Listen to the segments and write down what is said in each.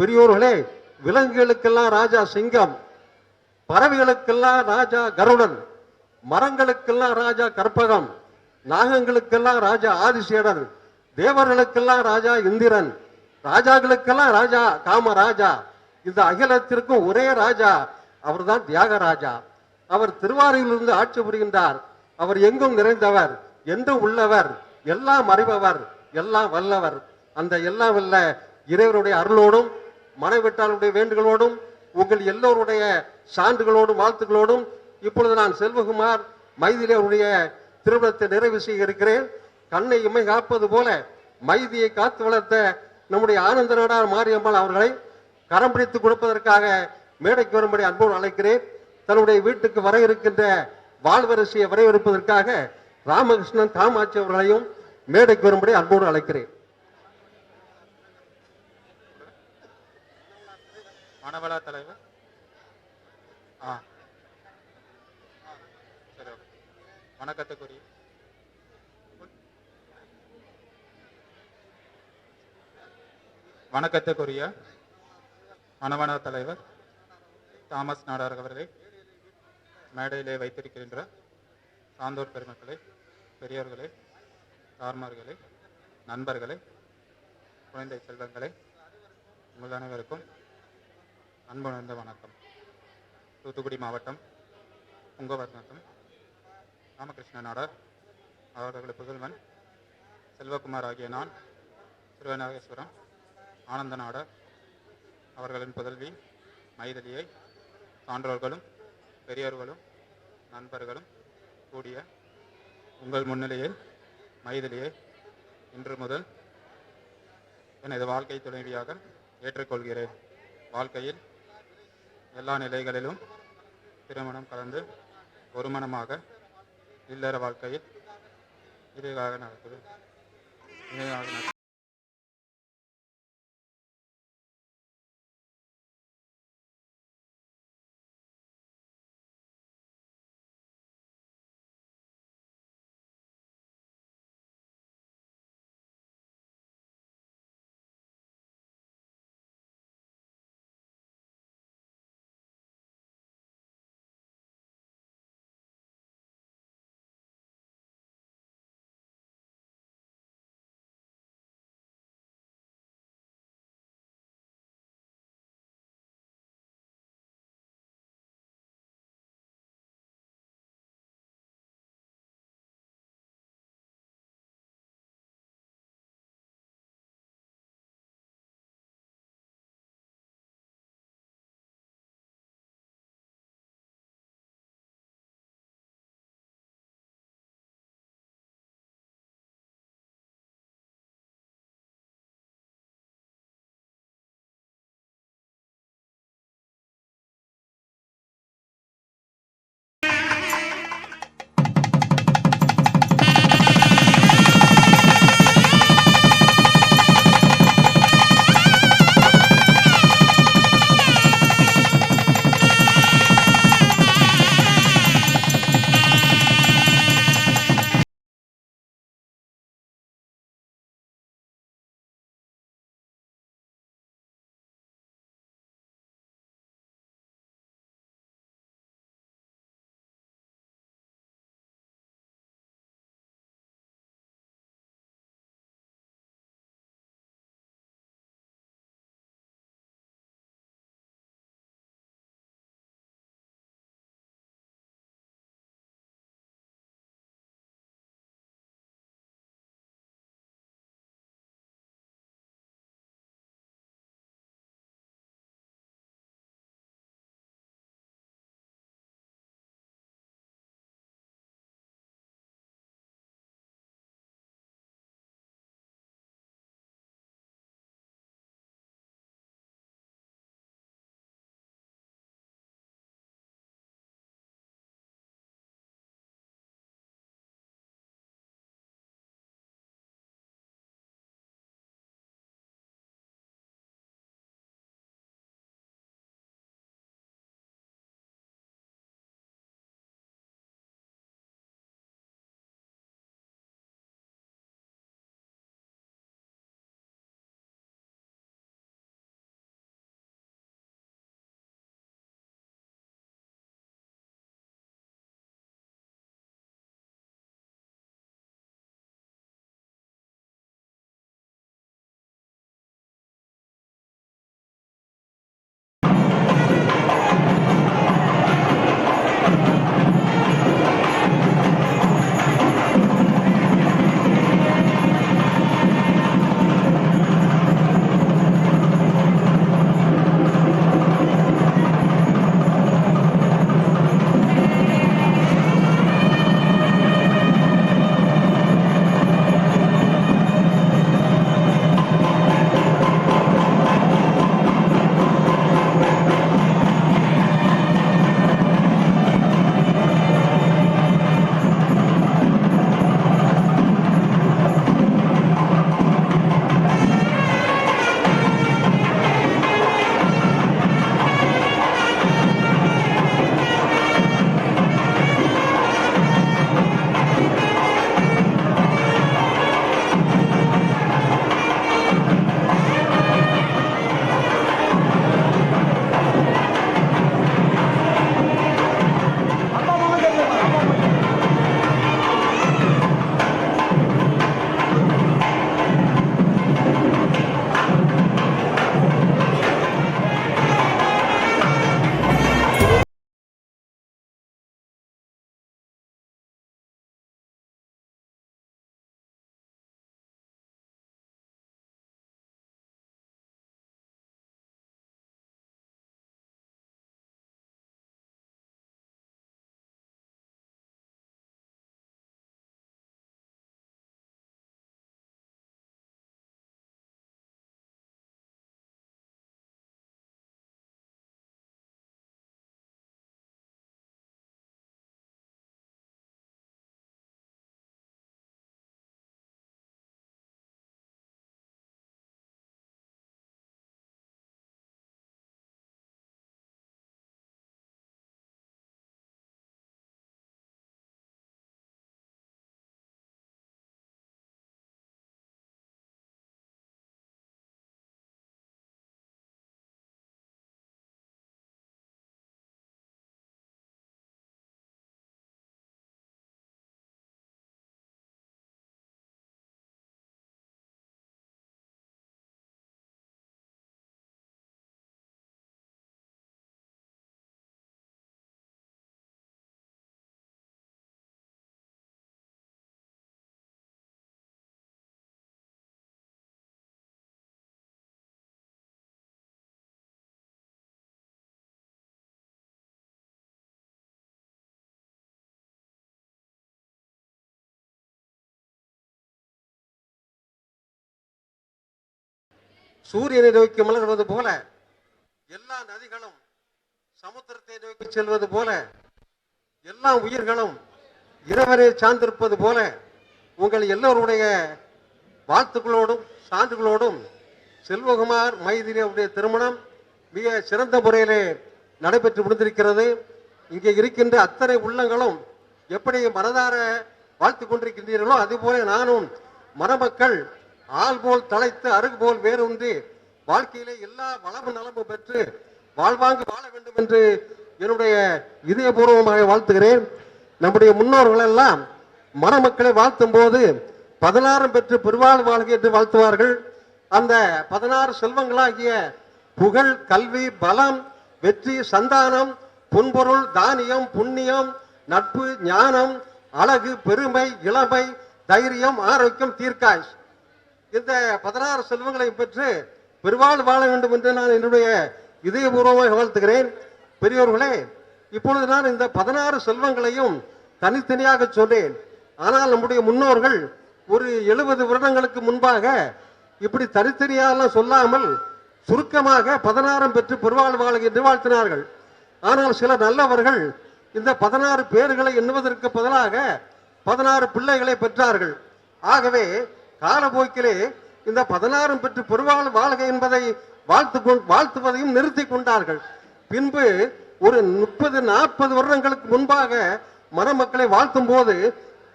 பெரியோர்களே, விலங்குகளுக்கெல்லாம் ராஜா சிங்கம், பறவைகளுக்கெல்லாம் ராஜா கருடன், மரங்களுக்கெல்லாம் ராஜா கற்பகம், நாகங்களுக்கெல்லாம் ராஜா ஆதிசேடன், தேவர்களுக்கெல்லாம் ராஜா இந்திரன், ராஜாக்களுக்கெல்லாம் ராஜா காமராஜா. இந்த அகிலத்திற்கும் ஒரே ராஜா, அவர்தான் தியாகராஜா. அவர் திருவாரூரிலிருந்து ஆட்சி புரிகின்றார். அவர் எங்கும் நிறைந்தவர், என்றும் உள்ளவர், எல்லாம் அறிபவர், எல்லாம் வல்லவர். அந்த எல்லாம் வல்ல இறைவருடைய அருளோடும் மனைவிட்டாளுடைய வேண்டுகளோடும் உங்கள் எல்லோருடைய சான்றுகளோடும் வாழ்த்துக்களோடும் இப்பொழுது நான் செல்வகுமார் மைதிலி அவருடைய திருமணத்தை நிறைவு செய்ய இருக்கிறேன். கண்ணை இமை காப்பது போல மைதியை காத்து வளர்த்த நம்முடைய ஆனந்த நாடார் மாரியம்மாள் அவர்களை கரம் பிடித்து கொடுப்பதற்காக மேடைக்கு வரும்படி அன்போடு அழைக்கிறேன். தன்னுடைய வீட்டுக்கு வர இருக்கின்ற வாழ்வரசியை வரவேற்பதற்காக ராமகிருஷ்ணன் காமாட்சி அவர்களையும் மேடைக்கு வரும்படி அன்போடு அழைக்கிறேன். மனவள தலைவர் சரி, வணக்கத்துக்குரிய மனவள தலைவர் தாமஸ் நாடார் அவர்களை, மேடையிலே வைத்திருக்கின்ற சான்றோர் பெருமக்களே, பெரியோர்களே, தார்மார்களே, நண்பர்களே, குழந்தை செல்வங்களே, உங்கள் அனைவருக்கும் அன்புணர்ந்த வணக்கம். தூத்துக்குடி மாவட்டம் புங்கவர்ணத்தம் ராமகிருஷ்ண நாடார் அவர்களது புதல்வன் செல்வகுமார் ஆகிய நான் திருவநாகேஸ்வரம் ஆனந்த நாடார் அவர்களின் புதல்வி மைதிலியை சான்றோர்களும் பெரியோர்களும் நண்பர்களும் கூடிய உங்கள் முன்னிலையில் மைதிலியை இன்று முதல் எனது வாழ்க்கை துணைவியாக ஏற்றுக்கொள்கிறேன். வாழ்க்கையில் எல்லா நிலைகளிலும் திருமணம் கலந்து ஒரு மனமாக இல்லற வாழ்க்கையில் இதுவாக நடக்குது. சூரியனை நோக்கி மலர்வது போல, எல்லா நதிகளும் சமுத்திரத்தை நோக்கி செல்வது போல, எல்லா உயிர்களும் இறைவனை சார்ந்திருப்பது போல, உங்கள் எல்லோருடைய வாழ்த்துக்களோடும் சான்றுகளோடும் செல்வகுமார் மைதிலி அவருடைய திருமணம் மிக சிறந்த முறையிலே நடைபெற்று முடிந்திருக்கிறது. இங்கே இருக்கின்ற அத்தனை உள்ளங்களும் எப்படி மனதார வாழ்த்து கொண்டிருக்கின்றீர்களோ அதுபோல நானும் மணமக்கள் ஆள் போல் தலைத்து அருகு போல் வேரூன்றி வாழ்க்கையிலே எல்லா வளமும் நலமும் பெற்று வாழ்வாங்கு வாழ வேண்டும் என்று என்னுடைய இதயபூர்வமாக வாழ்த்துகிறேன். நம்முடைய முன்னோர்கள் எல்லாம் மணமக்களை வாழ்த்தும் போது 16 பெற்று பெருவாழ் வாழ்க என்று வாழ்த்துவார்கள். அந்த 16 செல்வங்களாகிய புகழ், கல்வி, பலம், வெற்றி, சந்தானம், புன்பொருள், தானியம், புண்ணியம், நட்பு, ஞானம், அழகு, பெருமை, இளமை, தைரியம், ஆரோக்கியம், தீர்க்காய், இந்த 16 செல்வங்களை பெற்று பெருவாழ் வாழ வேண்டும் என்று நான் என்னுடைய இதயபூர்வமாக வாழ்த்துகிறேன். பெரியோர்களே, இப்பொழுது நான் இந்த 16 செல்வங்களையும் தனித்தனியாக சொன்னேன். ஆனால் நம்முடைய முன்னோர்கள் ஒரு 70 வருடங்களுக்கு முன்பாக இப்படி தனித்தனியாக சொல்லாமல் சுருக்கமாக 16 பெற்று பெருவாழ் வாழ்க என்று வாழ்த்தினார்கள். ஆனால் சில நல்லவர்கள் இந்த 16 பேர்களை எண்ணுவதற்கு பதிலாக 16 பிள்ளைகளை பெற்றார்கள். ஆகவே காலப்போக்கிலே இந்த 16 பெற்று பெருவாழ் வாழ்க என்பதை வாழ்த்துவதையும் நிறுத்தி கொண்டார்கள். பின்பு ஒரு 30-40 வருடங்களுக்கு முன்பாக மணமக்களை வாழ்த்தும் போது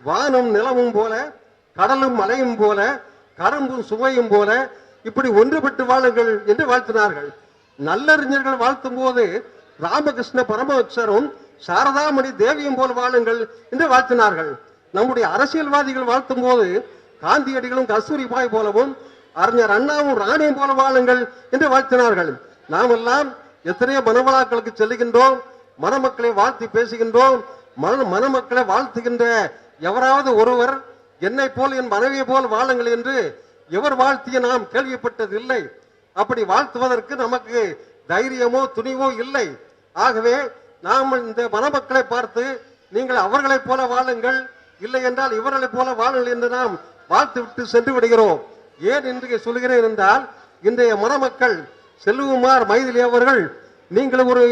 வானும் நிலமும் போல, கடலும் மலையும் போல, கரும்பும் சுவையும் போல இப்படி ஒன்றுபட்டு வாழுங்கள் என்று வாழ்த்தினார்கள். நல்லறிஞர்கள் வாழ்த்தும் போது ராமகிருஷ்ண பரமஹம்சரும் சாரதாமணி தேவியும் போல் வாழுங்கள் என்று வாழ்த்தினார்கள். நம்முடைய அரசியல்வாதிகள் வாழ்த்தும் போது காந்தியடிகளும் கஸ்தூரிபாய் போலவும் அறிஞர் அண்ணாவும் ராணியும் போல வாழுங்கள் என்று வாழ்த்தினார்கள். நாம் எல்லாம் எத்தனையோ மனவளாக்களுக்கு செல்லுகின்றோம், மணமக்களை வாழ்த்தி பேசுகின்றோம். மணமக்களை வாழ்த்துகின்ற எவராவது ஒருவர் என்னை போல் என் மனைவியை போல் வாழுங்கள் என்று எவர் வாழ்த்திய நாம் கேள்விப்பட்டதில்லை. அப்படி வாழ்த்துவதற்கு நமக்கு தைரியமோ துணிவோ இல்லை. ஆகவே நாம் இந்த மணமக்களை பார்த்து நீங்கள் அவர்களைப் போல வாழுங்கள், இல்லை என்றால் இவர்களைப் போல வாழுங்கள் என்று நாம் வாழ்த்து விட்டு சென்று விடுகிறோம். ஏன் இன்றைக்கு சொல்கிறேன் என்றால், இன்றைய மணமக்கள் செல்வகுமார் மைதிலி அவர்கள் நீங்கள் ஒரு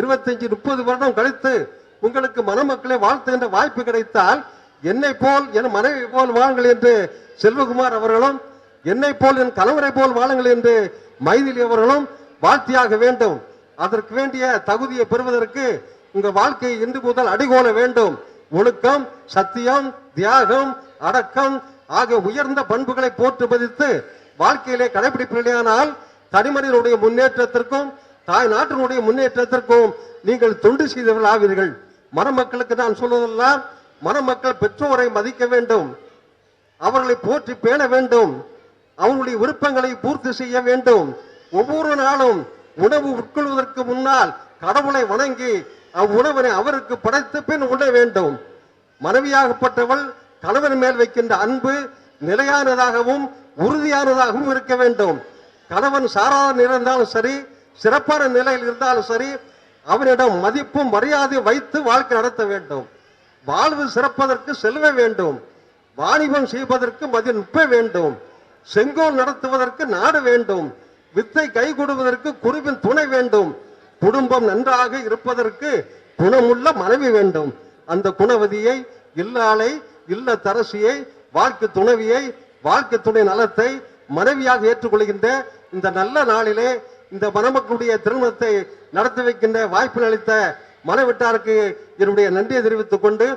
25-30 வருடம் கழித்து உங்களுக்கு மணமக்களை வாழ்த்துகின்ற வாய்ப்பு கிடைத்தால் என்னை போல் என் மனைவி போல் வாழுங்கள் என்று செல்வகுமார் அவர்களும், என்னை போல் என் கணவரை போல் வாழுங்கள் என்று மைதிலி அவர்களும் வாழ்த்தியாக வேண்டும். அதற்கு வேண்டிய தகுதியை பெறுவதற்கு உங்க வாழ்க்கையை இன்று முதல் அடிகோல வேண்டும். ஒழுக்கம், சத்தியம், தியாகம், அடக்கம் ஆகிய உயர்ந்த பண்புகளை போற்று பதித்து வாழ்க்கையிலே கடைபிடிப்பீர்களானால் தனிமனிதனுடைய முன்னேற்றத்திற்கும் தாய் நாட்டினுடைய முன்னேற்றத்திற்கும் நீங்கள் தொண்டு செய்தவர்கள் ஆவீர்கள். மணமக்களுக்கு நான் சொல்வதெல்லாம், மணமக்கள் பெற்றோரை மதிக்க வேண்டும், அவர்களை போற்றி பேண வேண்டும், அவர்களுடைய விருப்பங்களை பூர்த்தி செய்ய வேண்டும். ஒவ்வொரு நாளும் உணவு உட்கொள்வதற்கு முன்னால் கடவுளை வணங்கி அவ்வுணவினை அவருக்கு படைத்த பின் உண்ண வேண்டும். மனைவியாகப்பட்டவள் கணவன் மேல் வைக்கின்ற அன்பு நிலையானதாகவும் உறுதியானதாகவும் இருக்க வேண்டும். கணவன் சாராத இருந்தாலும் சரி, சிறப்பான நிலையில் இருந்தாலும் சரி, அவனிடம் மதிப்பும் மரியாதையும் வைத்து வாழ்க்கை நடத்த வேண்டும். வாழ்வு சிறப்பதற்கு செல்வ வேண்டும், வாணிபம் செய்வதற்கு மதிநுட்ப வேண்டும், செங்கோல் நடத்துவதற்கு நாடு வேண்டும், வித்தை கை கொடுவதற்கு குருவின் துணை வேண்டும், குடும்பம் நன்றாக இருப்பதற்கு குணமுள்ள மனைவி வேண்டும். அந்த குணவதியை, இல்லாளை, இல்ல தரசியை, வாழ்க்கை துணைவியை, வாழ்க்கை துணை நலத்தை மனைவியாக ஏற்றுக்கொள்கின்ற இந்த நல்ல நாளிலே இந்த மணமக்களுடைய திருமணத்தை நடத்தி வைக்கின்ற வாய்ப்பு அளித்த மனைவிட்டாருக்கு என்னுடைய நன்றியை தெரிவித்துக் கொண்டு,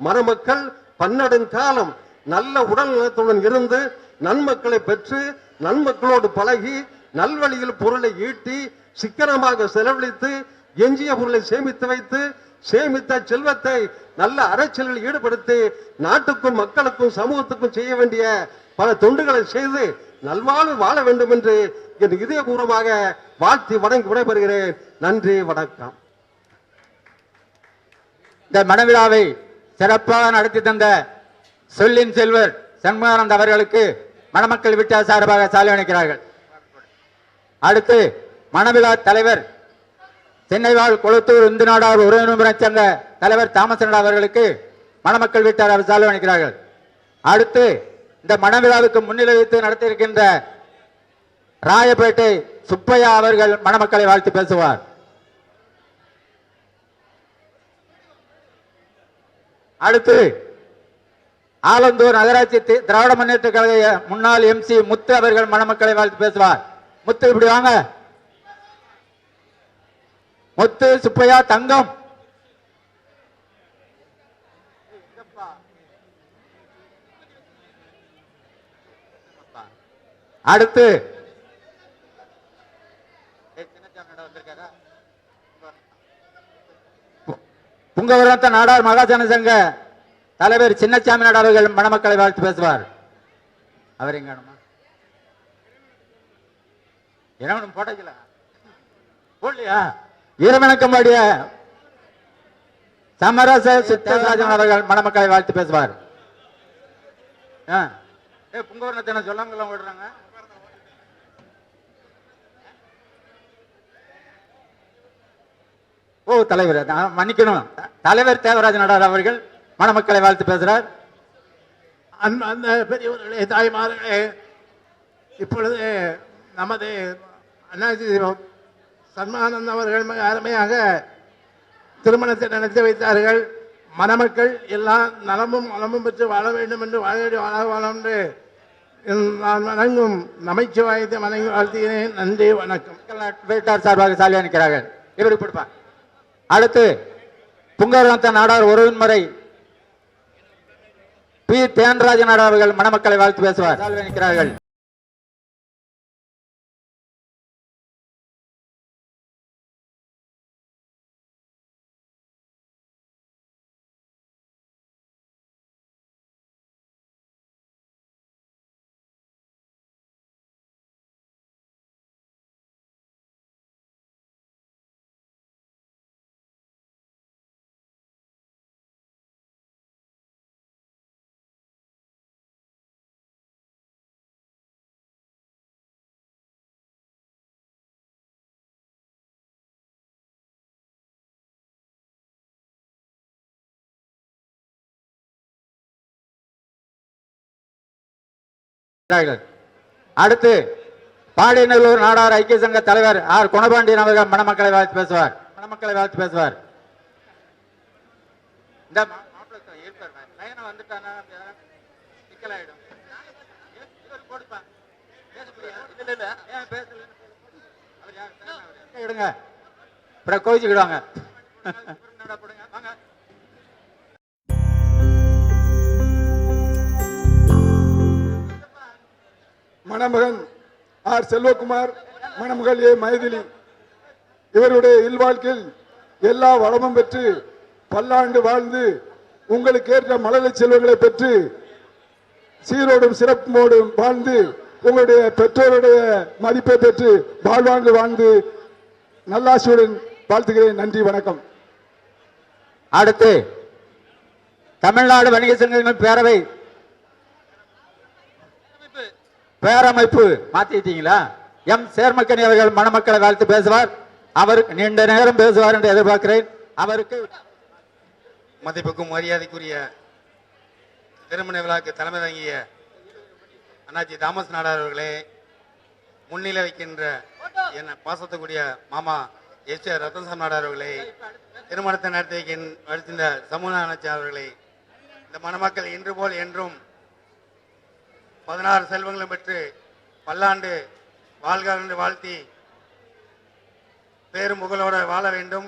மணமக்கள் பன்னெடுங்காலம் நல்ல உடல் நலத்துடன் இருந்து நன்மக்களை பெற்று நன்மக்களோடு பழகி நல்வழியில் பொருளை ஈட்டி சிக்கனமாக செலவழித்து எஞ்சிய பொருளை சேமித்து வைத்து சேமித்த செல்வத்தை நல்ல அரசியலில் ஈடுபடுத்தி நாட்டுக்கும் மக்களுக்கும் சமூகத்துக்கும் செய்ய வேண்டிய பல தொண்டுகளை செய்து நல்வாழ்வு வாழ வேண்டும் என்று என் இதயபூர்வமாக வாழ்த்தி வணங்கி விடைபெறுகிறேன். நன்றி, வணக்கம். இந்த மணவிழாவை சிறப்பாக நடத்தி தந்த சொல்லின் செல்வர் சண்முகானந்த் அவர்களுக்கு மணமக்கள் வீட்டார் சார்பாக சாலை அளிக்கிறார்கள். அடுத்து மணவிழா தலைவர் சென்னை வாழ் கொளத்தூர் இந்து நாடார் உறவினரை சேர்ந்த தலைவர் தாமசன் அவர்களுக்கு மணமக்கள் வீட்டார் சாலை அளிக்கிறார்கள். அடுத்து இந்த மணவிழாவுக்கு முன்னிலை வைத்து நடத்தியிருக்கின்ற ராயப்பேட்டை சுப்பையா அவர்கள் மணமக்களை வாழ்த்து பேசுவார். அடுத்து ஆலந்தூர் நகராட்சி திராவிட முன்னேற்ற கழக முன்னாள் MC முத்து அவர்கள் மணமக்களை வாழ்த்து பேசுவார். முத்து இப்படி வாங்க. முத்து, சுப்பையா, தங்கம். அடுத்து புங்கவரத்த நாடார் மகாஜன சங்க தலைவர் சின்னசாமி நாடார் அவர்கள் மணமக்களை வாழ்த்து பேசுவார். அவர் எங்க என்ன போட்டல போடலையா? வீரவணக்கம்பாடிய சமரச சித்தராஜன் அவர்கள் மணமக்களை வாழ்த்து பேசுவார். புங்கவரணத்தை சொல்லாம ஓடுறாங்க. ஓ தலைவர், மன்னிக்கணும், தலைவர் தேவராஜன் நாடார் அவர்கள் மணமக்களை வாழ்த்து பேசுறார். அந்த பெரியவர்களே, தாய்மார்களே, இப்பொழுது நமது அண்ணாச்சி சண்முகானந்தம் அவர்கள் மிக அருமையாக திருமணத்தை நடத்தி வைத்தார்கள். மணமக்கள் எல்லாம் நலமும் வளமும் பெற்று வாழ வேண்டும் என்று வாழ என்று நான் வணங்கும் நமச்சிவாயத்தை வணங்கி வாழ்த்துகிறேன். நன்றி, வணக்கம். வீட்டார் சார்பாக சாலி அனுக்கிறார்கள். இவருக்கு கொடுப்பார். அடுத்து புங்கவரத்த நாடார் ஒருவன்முறை பி. தேன்ராஜ நாடார் அவர்கள் மணமக்களை வாழ்த்து பேசுவார். சால்வை அனுக்கிறார்கள். அடுத்து பாடியநல்லூர் நாடார் ஐக்கிய சங்க தலைவர் ஆர் குணபாண்டியன் அவர்கள் மணமக்களை வாழ்த்து பேசுவார். மணமக்களை வாழ்த்து பேசுவார். இந்த கோவிச்சுக்கிடுவாங்க. மணமகன் ஆர் செல்வகுமார், மணமகள் ஏ மைதிலி, இவருடைய இல்வாழ்க்கையில் எல்லா வளமும் பெற்று பல்லாண்டு வாழ்ந்து உங்களுக்கு ஏற்ற மழலை செல்வங்களை பெற்று சீரோடும் சிறப்போடும் வாழ்ந்து உங்களுடைய பெற்றோருடைய மதிப்பை பெற்று வாழ்வாங்கு வாழ்ந்து நல்லாசியுடன் வாழ்த்துகிறேன். நன்றி, வணக்கம். அடுத்து தமிழ்நாடு வணிக சங்கங்கள் பேரமைப்பு மாத்திட்டீங்களா? எம் சேர்மக்கனி அவர்கள் மணமக்களை வாழ்த்து பேசுவார். அவருக்கு நீண்ட நேரம் பேசுவார் என்று எதிர்பார்க்கிறேன். அவருக்கு மதிப்புக்கும் மரியாதைக்குரிய திருமண விழாக்கு தலைமை தாங்கிய அண்ணாச்சி தாமஸ் நாடார் அவர்களே, முன்னிலை வைக்கின்ற என் பாசத்துக்குரிய மாமா எஸ். ரத்தன்சாமி நாடார் அவர்களே, திருமணத்தை நடத்தி வருகின்ற சமூக அண்ணாச்சி அவர்களே, இந்த மணமக்கள் இன்று போல் என்றும் 16 செல்வங்களும் பெற்று பல்லாண்டு வாழ்க என்று வாழ்த்தி பேரும் புகழோடு வாழ வேண்டும்.